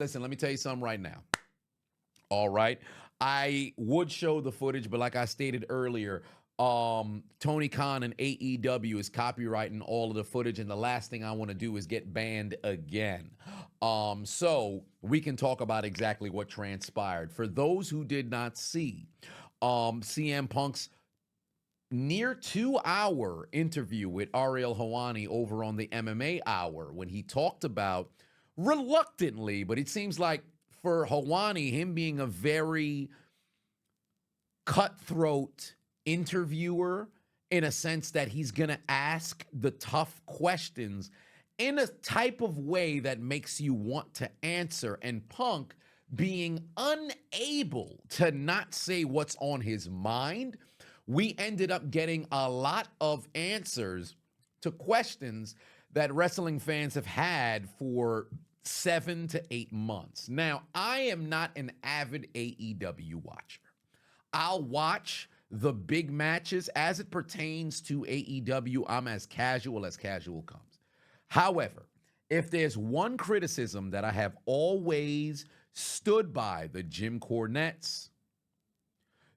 Listen, let me tell you something right now. All right. I would show the footage, but like I stated earlier, Tony Khan and AEW is copyrighting all of the footage, and the last thing I want to do is get banned again. So we can talk about exactly what transpired. For those who did not see, CM Punk's near 2 hour interview with Ariel Hawani over on the MMA Hour when he talked about reluctantly, but it seems like for Hawani, him being a very cutthroat interviewer in a sense that he's going to ask the tough questions in a type of way that makes you want to answer. And Punk being unable to not say what's on his mind, we ended up getting a lot of answers to questions that wrestling fans have had for 7 to 8 months. Now, I am not an avid AEW watcher. I'll watch the big matches as it pertains to AEW. I'm as casual comes. However, if there's one criticism that I have always stood by the Jim Cornettes,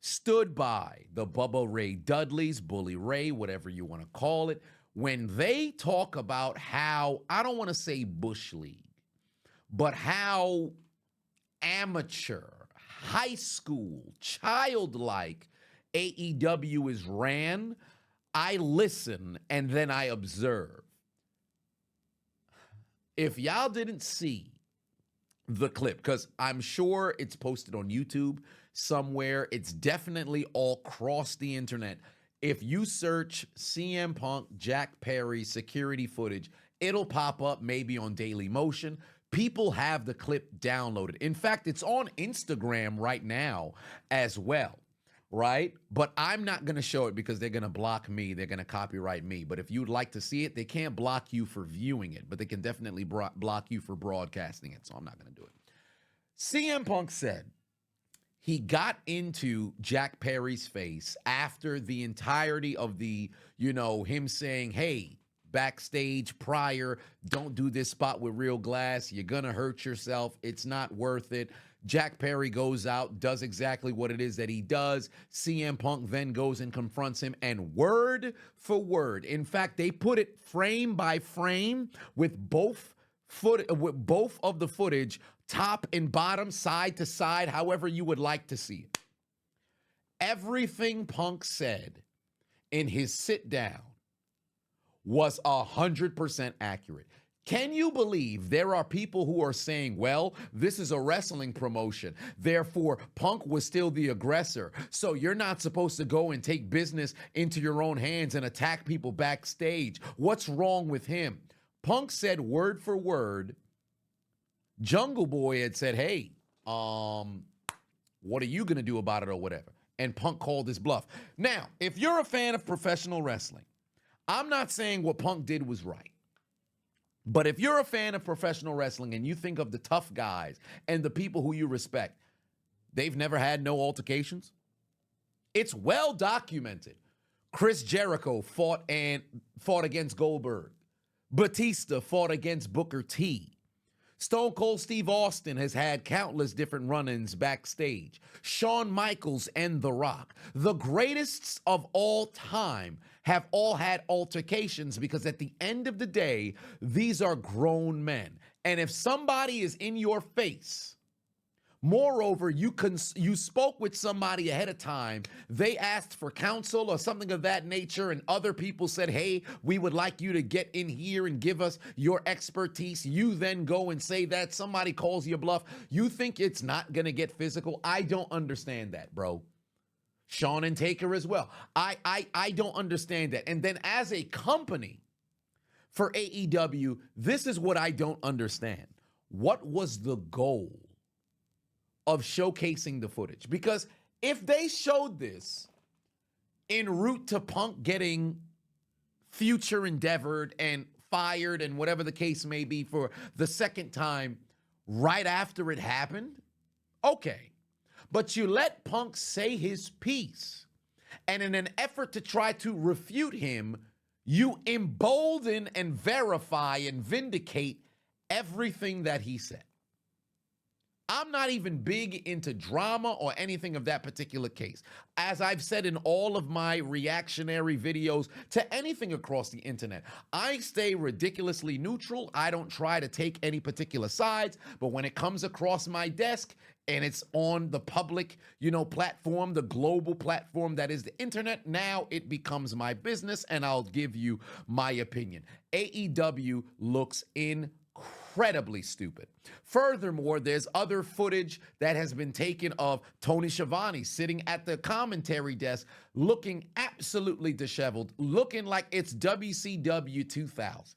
stood by the Bubba Ray Dudleys, Bully Ray, whatever you want to call it, when they talk about how, I don't want to say Bush League, but how amateur, high school, childlike AEW is ran, I listen and then I observe. If y'all didn't see the clip, because I'm sure it's posted on YouTube somewhere, it's definitely all across the internet. If you search CM Punk, Jack Perry security footage, it'll pop up maybe on Daily Motion. People have the clip downloaded. In fact, it's on Instagram right now as well, right? But I'm not going to show it because they're going to block me. They're going to copyright me. But if you'd like to see it, they can't block you for viewing it, but they can definitely block you for broadcasting it. So I'm not going to do it. CM Punk said he got into Jack Perry's face after the entirety of the, him saying, hey, backstage prior, don't do this spot with real glass. You're going to hurt yourself. It's not worth it. Jack Perry goes out, does exactly what it is that he does. CM Punk then goes and confronts him, and word for word, in fact, they put it frame by frame with both of the footage, top and bottom, side to side, however you would like to see it. Everything Punk said in his sit down was 100% accurate. Can you believe there are people who are saying, well, this is a wrestling promotion, therefore Punk was still the aggressor, so you're not supposed to go and take business into your own hands and attack people backstage. What's wrong with him? Punk said word for word, Jungle Boy had said, hey, what are you going to do about it or whatever? And Punk called his bluff. Now, if you're a fan of professional wrestling, I'm not saying what Punk did was right. But if you're a fan of professional wrestling and you think of the tough guys and the people who you respect, they've never had no altercations. It's well documented. Chris Jericho fought against Goldberg. Batista fought against Booker T. Stone Cold Steve Austin has had countless different run-ins backstage. Shawn Michaels and The Rock, the greatest of all time, have all had altercations because at the end of the day, these are grown men. And if somebody is in your face, moreover, you spoke with somebody ahead of time, they asked for counsel or something of that nature, and other people said, hey, we would like you to get in here and give us your expertise. You then go and say that, somebody calls you a bluff. You think it's not going to get physical? I don't understand that, bro. Shawn and Taker as well. I don't understand that. And then as a company for AEW, this is what I don't understand. What was the goal of showcasing the footage? Because if they showed this en route to Punk getting future endeavored and fired and whatever the case may be for the second time right after it happened, okay. But you let Punk say his piece, and in an effort to try to refute him, you embolden and verify and vindicate everything that he said. I'm not even big into drama or anything of that particular case. As I've said in all of my reactionary videos to anything across the internet, I stay ridiculously neutral. I don't try to take any particular sides, but when it comes across my desk and it's on the public, platform, the global platform that is the internet, now it becomes my business and I'll give you my opinion. AEW looks incredibly stupid. Furthermore, there's other footage that has been taken of Tony Schiavone sitting at the commentary desk looking absolutely disheveled, looking like it's WCW 2000.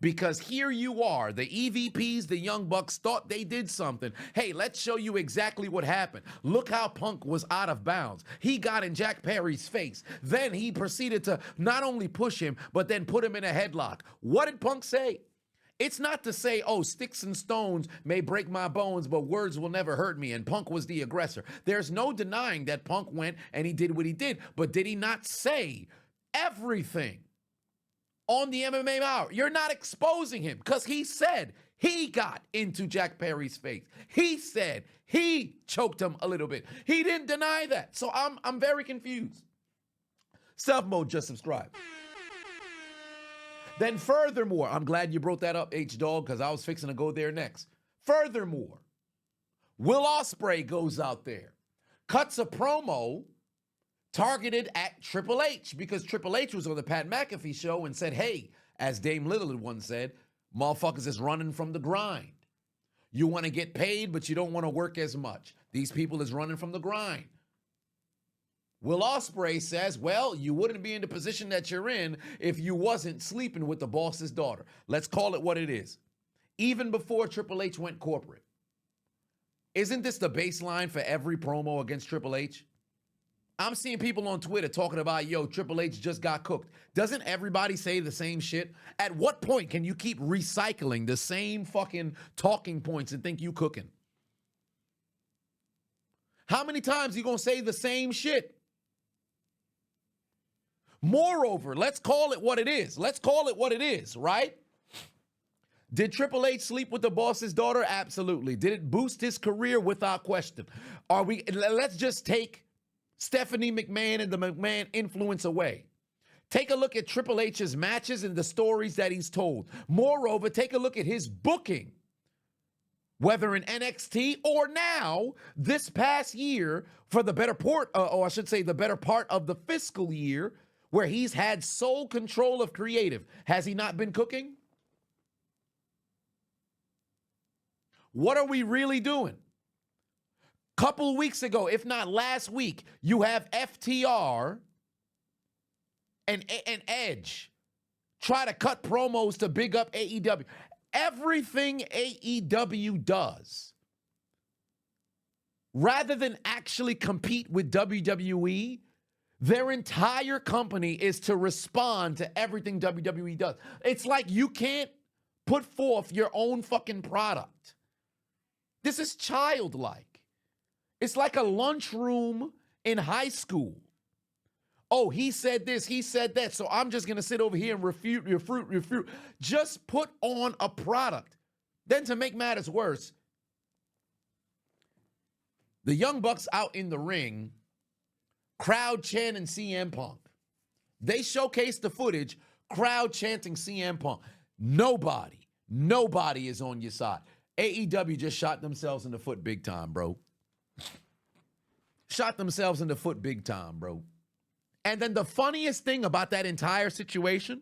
Because here you are, the EVPs, the Young Bucks thought they did something. Hey, let's show you exactly what happened. Look how Punk was out of bounds. He got in Jack Perry's face. Then he proceeded to not only push him, but then put him in a headlock. What did Punk say? It's not to say, oh, sticks and stones may break my bones, but words will never hurt me, and Punk was the aggressor. There's no denying that Punk went and he did what he did, but did he not say everything on the MMA Hour? You're not exposing him because he said he got into Jack Perry's face. He said he choked him a little bit. He didn't deny that. So I'm very confused. Self Mode, just subscribe. Then furthermore, I'm glad you brought that up, H-Dog, because I was fixing to go there next. Furthermore, Will Ospreay goes out there, cuts a promo targeted at Triple H, because Triple H was on the Pat McAfee show and said, hey, as Dame Lillard once said, motherfuckers is running from the grind. You want to get paid, but you don't want to work as much. These people is running from the grind. Will Ospreay says, well, you wouldn't be in the position that you're in if you wasn't sleeping with the boss's daughter. Let's call it what it is. Even before Triple H went corporate. Isn't this the baseline for every promo against Triple H? I'm seeing people on Twitter talking about, yo, Triple H just got cooked. Doesn't everybody say the same shit? At what point can you keep recycling the same fucking talking points and think you cooking? How many times are you going to say the same shit? Moreover, let's call it what it is. Let's call it what it is, right? Did Triple H sleep with the boss's daughter? Absolutely. Did it boost his career? Without question. Let's just take Stephanie McMahon and the McMahon influence away. Take a look at Triple H's matches and the stories that he's told. Moreover, take a look at his booking, whether in NXT or now this past year for the better part, or I should say the better part of the fiscal year, where he's had sole control of creative. Has he not been cooking? What are we really doing? Couple weeks ago, if not last week, you have FTR and Edge try to cut promos to big up AEW. Everything AEW does, rather than actually compete with WWE, their entire company is to respond to everything WWE does. It's like you can't put forth your own fucking product. This is childlike. It's like a lunchroom in high school. Oh, he said this, he said that, so I'm just going to sit over here and refute. Just put on a product. Then to make matters worse, the Young Bucks out in the ring, crowd chanting CM Punk. They showcased the footage, crowd chanting CM Punk. Nobody is on your side. AEW just shot themselves in the foot big time, bro. Shot themselves in the foot big time, bro. And then the funniest thing about that entire situation,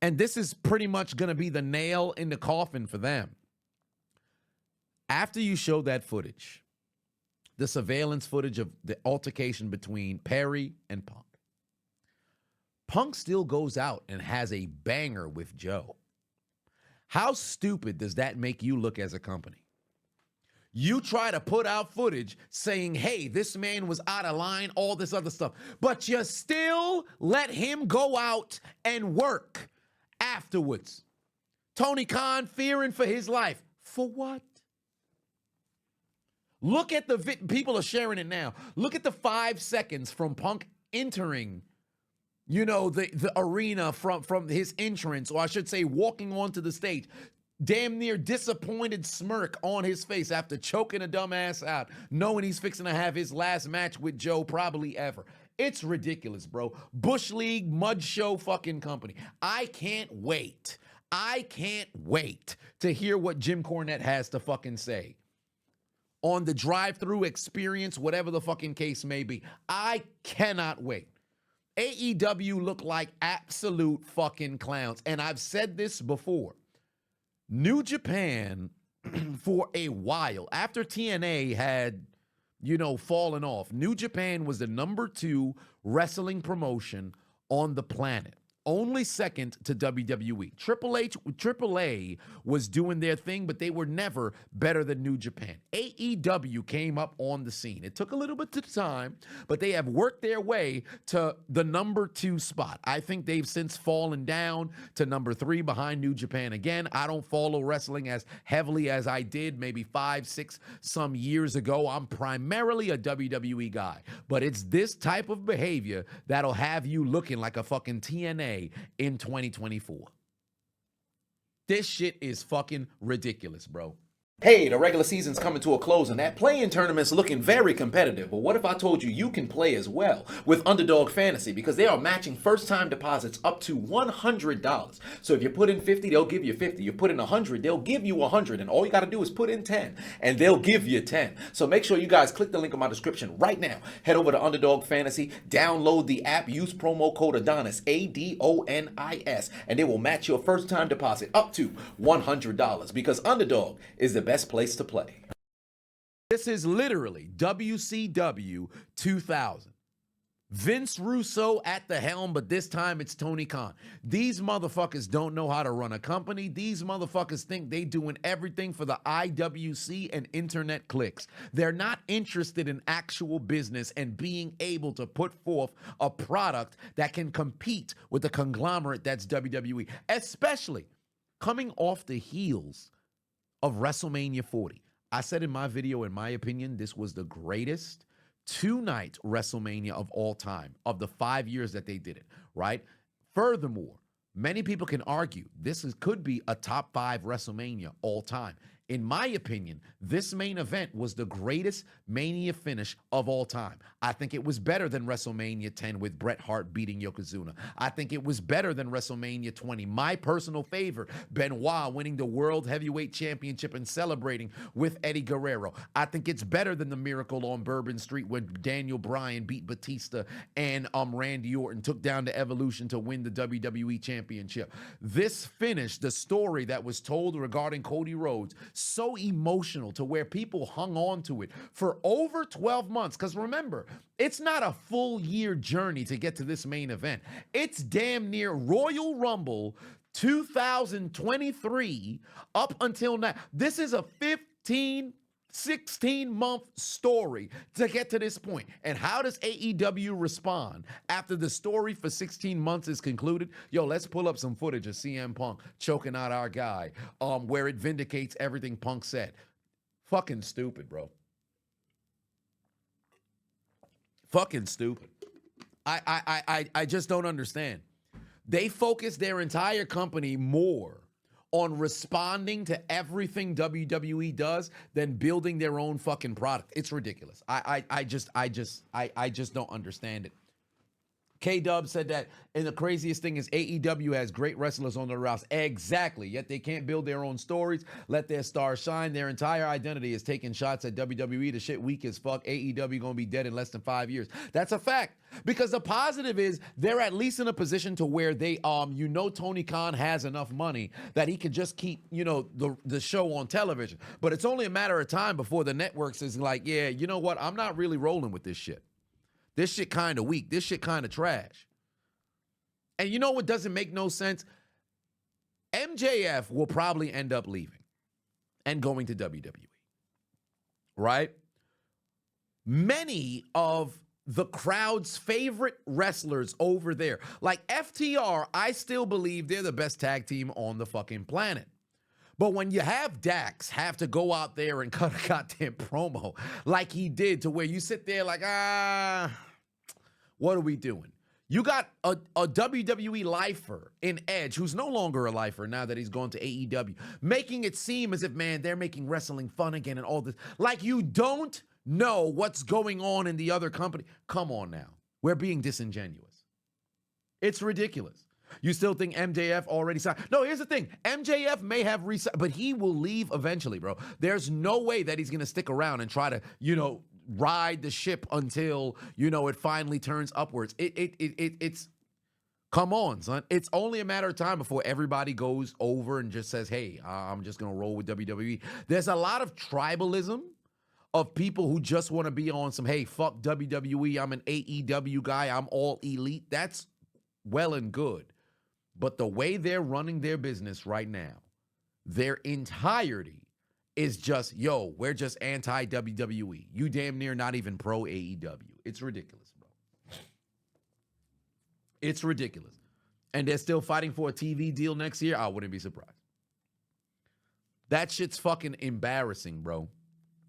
and this is pretty much going to be the nail in the coffin for them. After you show that footage, the surveillance footage of the altercation between Perry and Punk, Punk still goes out and has a banger with Joe. How stupid does that make you look as a company? You try to put out footage saying, hey, this man was out of line, all this other stuff, but you still let him go out and work afterwards. Tony Khan fearing for his life. For what? Look at the people are sharing it now. Look at the 5 seconds from Punk entering, the arena from his entrance, or I should say walking onto the stage. damn near disappointed smirk on his face after choking a dumbass out, knowing he's fixing to have his last match with Joe probably ever. It's ridiculous, bro. Bush League, mud show fucking company. I can't wait. I can't wait to hear what Jim Cornette has to fucking say on the drive-through experience, whatever the fucking case may be. I cannot wait. AEW look like absolute fucking clowns. And I've said this before. New Japan, for a while, after TNA had, fallen off, New Japan was the number 2 wrestling promotion on the planet. Only second to WWE. AAA was doing their thing, but they were never better than New Japan. AEW came up on the scene. It took a little bit of time, but they have worked their way to the number 2 spot. I think they've since fallen down to number 3 behind New Japan again. I don't follow wrestling as heavily as I did maybe 5, 6 some years ago. I'm primarily a WWE guy, but it's this type of behavior that'll have you looking like a fucking TNA in 2024. This shit is fucking ridiculous, bro. Hey, the regular season's coming to a close and that play-in tournament's looking very competitive, but what if I told you you can play as well with Underdog Fantasy, because they are matching first-time deposits up to $100. So if you put in 50, they'll give you 50. You put in 100, they'll give you 100, and all you got to do is put in 10, and they'll give you 10. So make sure you guys click the link in my description right now. Head over to Underdog Fantasy, download the app, use promo code Adonis, ADONIS, and they will match your first-time deposit up to $100, because Underdog is the best place to play. This is literally WCW 2000. Vince Russo at the helm, but this time it's Tony Khan. These motherfuckers don't know how to run a company. These motherfuckers think they doing everything for the IWC and internet clicks. They're not interested in actual business and being able to put forth a product that can compete with the conglomerate that's WWE, especially coming off the heels of WrestleMania 40. I said in my video, in my opinion, this was the greatest 2-night WrestleMania of all time, of the 5 years that they did it, right? Furthermore, many people can argue could be a top 5 WrestleMania all time. In my opinion, this main event was the greatest Mania finish of all time. I think it was better than WrestleMania 10 with Bret Hart beating Yokozuna. I think it was better than WrestleMania 20. My personal favorite, Benoit winning the World Heavyweight Championship and celebrating with Eddie Guerrero. I think it's better than the Miracle on Bourbon Street when Daniel Bryan beat Batista and Randy Orton took down the Evolution to win the WWE Championship. This finish, the story that was told regarding Cody Rhodes, so emotional to where people hung on to it for over 12 months. Because remember, it's not a full year journey to get to this main event. It's damn near Royal Rumble 2023 up until now. This is a 16-month story to get to this point. And how does AEW respond after the story for 16 months is concluded? Yo, let's pull up some footage of CM Punk choking out our guy, where it vindicates everything Punk said. Fucking stupid, bro. Fucking stupid. I just don't understand. They focus their entire company more on responding to everything WWE does than building their own fucking product. It's ridiculous. I just don't understand it. K-Dub said that, and the craziest thing is AEW has great wrestlers on their roster. Exactly. Yet they can't build their own stories, let their stars shine. Their entire identity is taking shots at WWE. The shit weak as fuck. AEW gonna be dead in less than 5 years. That's a fact. Because the positive is they're at least in a position to where they, Tony Khan has enough money that he can just keep, the show on television. But it's only a matter of time before the networks is like, yeah, you know what? I'm not really rolling with this shit. This shit kind of weak. This shit kind of trash. And you know what doesn't make no sense? MJF will probably end up leaving and going to WWE, right? Many of the crowd's favorite wrestlers over there, like FTR, I still believe they're the best tag team on the fucking planet. But when you have Dax have to go out there and cut a goddamn promo like he did, to where you sit there like, what are we doing? You got a WWE lifer in Edge, who's no longer a lifer now that he's gone to AEW, making it seem as if, man, they're making wrestling fun again and all this. Like you don't know what's going on in the other company. Come on now. We're being disingenuous. It's ridiculous. You still think MJF already signed? No, here's the thing. MJF may have resigned, but he will leave eventually, bro. There's no way that he's going to stick around and try to, ride the ship until, it finally turns upwards. It's come on, son. It's only a matter of time before everybody goes over and just says, hey, I'm just going to roll with WWE. There's a lot of tribalism of people who just want to be on some, hey, fuck WWE. I'm an AEW guy. I'm all elite. That's well and good. But the way they're running their business right now, their entirety is just, yo, we're just anti-WWE. You damn near not even pro AEW. It's ridiculous, bro. It's ridiculous. And they're still fighting for a TV deal next year? I wouldn't be surprised. That shit's fucking embarrassing, bro.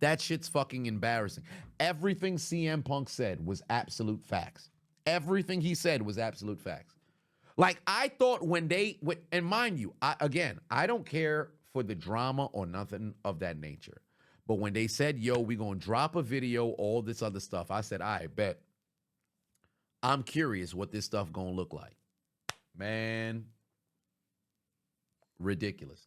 That shit's fucking embarrassing. Everything CM Punk said was absolute facts. Everything he said was absolute facts. Like, I thought and mind you, I don't care for the drama or nothing of that nature. But when they said, yo, we going to drop a video, all this other stuff, I said, I bet. I'm curious what this stuff going to look like. Man, ridiculousness.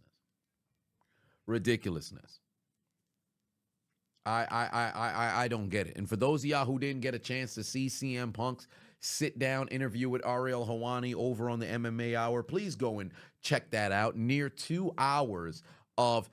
I don't get it. And for those of y'all who didn't get a chance to see CM Punk's sit-down interview with Ariel Helwani over on the MMA Hour, please go and check that out. Near 2 hours of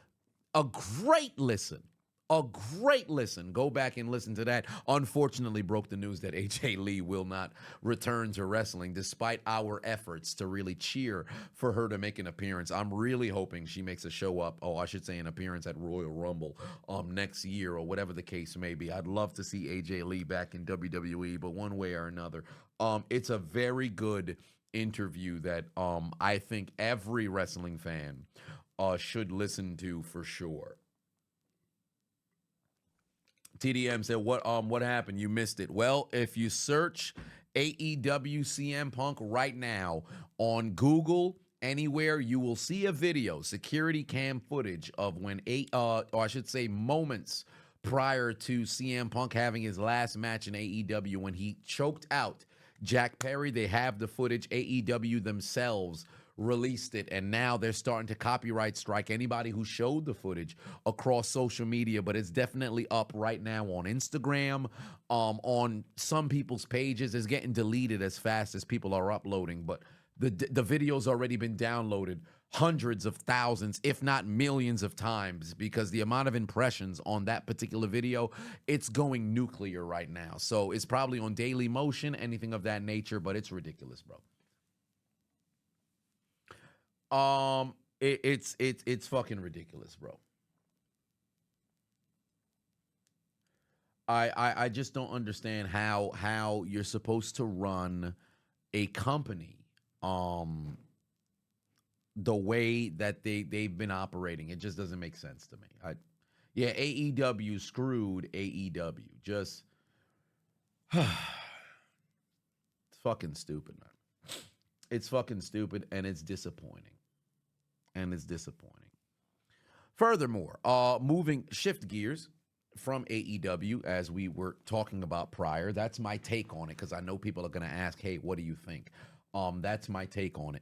a great listen. Go back and listen to that. Unfortunately, broke the news that AJ Lee will not return to wrestling despite our efforts to really cheer for her to make an appearance. I'm really hoping she makes a show up, an appearance at Royal Rumble next year or whatever the case may be. I'd love to see AJ Lee back in WWE, but one way or another, it's a very good interview that I think every wrestling fan should listen to for sure. TDM said, what happened? You missed it. Well, if you search AEW CM Punk right now on Google, anywhere, you will see a video, security cam footage of when moments prior to CM Punk having his last match in AEW when he choked out Jack Perry. They have the footage. AEW themselves released it, and now they're starting to copyright strike anybody who showed the footage across social media, but it's definitely up right now on Instagram, on some people's pages. It's getting deleted as fast as people are uploading, but the video's already been downloaded hundreds of thousands, if not millions of times, because the amount of impressions on that particular video, it's going nuclear right now. So it's probably on Daily Motion, anything of that nature, but it's ridiculous, bro. It's fucking ridiculous, bro. I just don't understand how you're supposed to run a company the way that they've been operating. It just doesn't make sense to me. AEW screwed AEW. Just it's fucking stupid, man. It's fucking stupid, and it's disappointing. Furthermore, shift gears from AEW, as we were talking about prior. That's my take on it, because I know people are going to ask, hey, what do you think? That's my take on it.